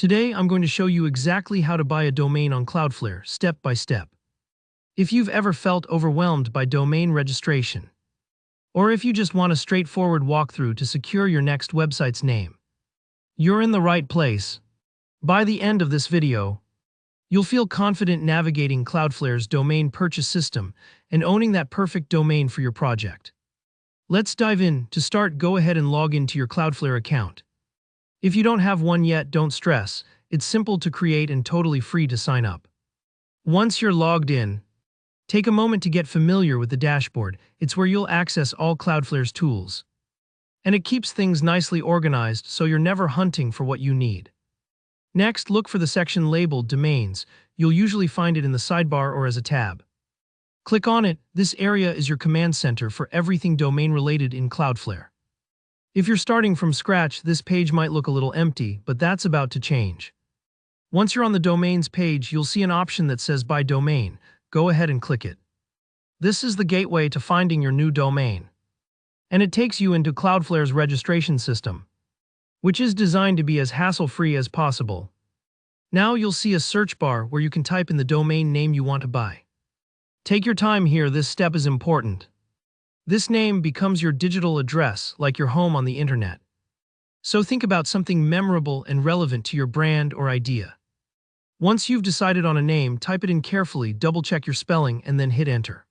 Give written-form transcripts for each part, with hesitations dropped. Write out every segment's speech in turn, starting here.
Today, I'm going to show you exactly how to buy a domain on Cloudflare, step by step. If you've ever felt overwhelmed by domain registration, or if you just want a straightforward walkthrough to secure your next website's name, you're in the right place. By the end of this video, you'll feel confident navigating Cloudflare's domain purchase system and owning that perfect domain for your project. Let's dive in. To start, go ahead and log into your Cloudflare account. If you don't have one yet, don't stress. It's simple to create and totally free to sign up. Once you're logged in, take a moment to get familiar with the dashboard. It's where you'll access all Cloudflare's tools. And it keeps things nicely organized so you're never hunting for what you need. Next, look for the section labeled Domains. You'll usually find it in the sidebar or as a tab. Click on it. This area is your command center for everything domain-related in Cloudflare. If you're starting from scratch, this page might look a little empty, but that's about to change. Once you're on the Domains page, you'll see an option that says Buy Domain. Go ahead and click it. This is the gateway to finding your new domain. And it takes you into Cloudflare's registration system, which is designed to be as hassle-free as possible. Now you'll see a search bar where you can type in the domain name you want to buy. Take your time here, this step is important. This name becomes your digital address, like your home on the internet. So think about something memorable and relevant to your brand or idea. Once you've decided on a name, type it in carefully, double-check your spelling, and then hit enter.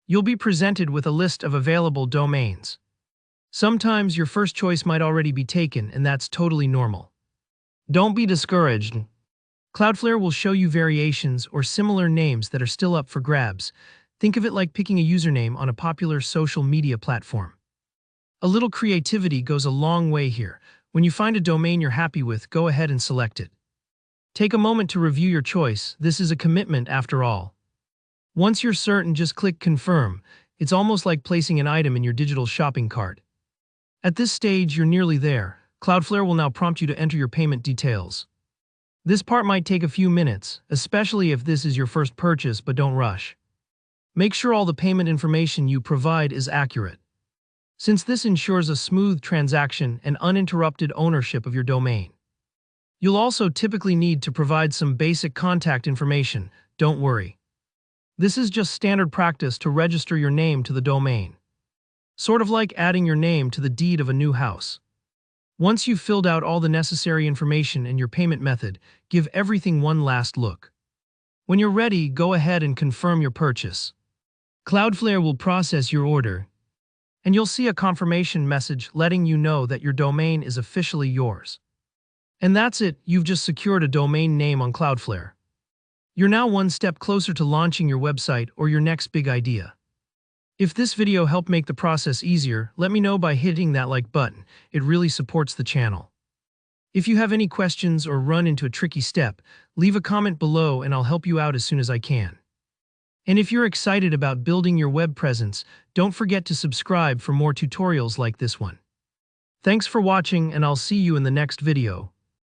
You'll be presented with a list of available domains. Sometimes your first choice might already be taken, and that's totally normal. Don't be discouraged. Cloudflare will show you variations or similar names that are still up for grabs. Think of it like picking a username on a popular social media platform. A little creativity goes a long way here. When you find a domain you're happy with, go ahead and select it. Take a moment to review your choice. This is a commitment after all. Once you're certain, just click Confirm. It's almost like placing an item in your digital shopping cart. At this stage, you're nearly there. Cloudflare will now prompt you to enter your payment details. This part might take a few minutes, especially if this is your first purchase, but don't rush. Make sure all the payment information you provide is accurate, since this ensures a smooth transaction and uninterrupted ownership of your domain. You'll also typically need to provide some basic contact information. Don't worry. This is just standard practice to register your name to the domain. Sort of like adding your name to the deed of a new house. Once you've filled out all the necessary information and your payment method, give everything one last look. When you're ready, go ahead and confirm your purchase. Cloudflare will process your order, and you'll see a confirmation message letting you know that your domain is officially yours. And that's it, you've just secured a domain name on Cloudflare. You're now one step closer to launching your website or your next big idea. If this video helped make the process easier, let me know by hitting that like button. It really supports the channel. If you have any questions or run into a tricky step, leave a comment below and I'll help you out as soon as I can. And if you're excited about building your web presence, don't forget to subscribe for more tutorials like this one. Thanks for watching, and I'll see you in the next video.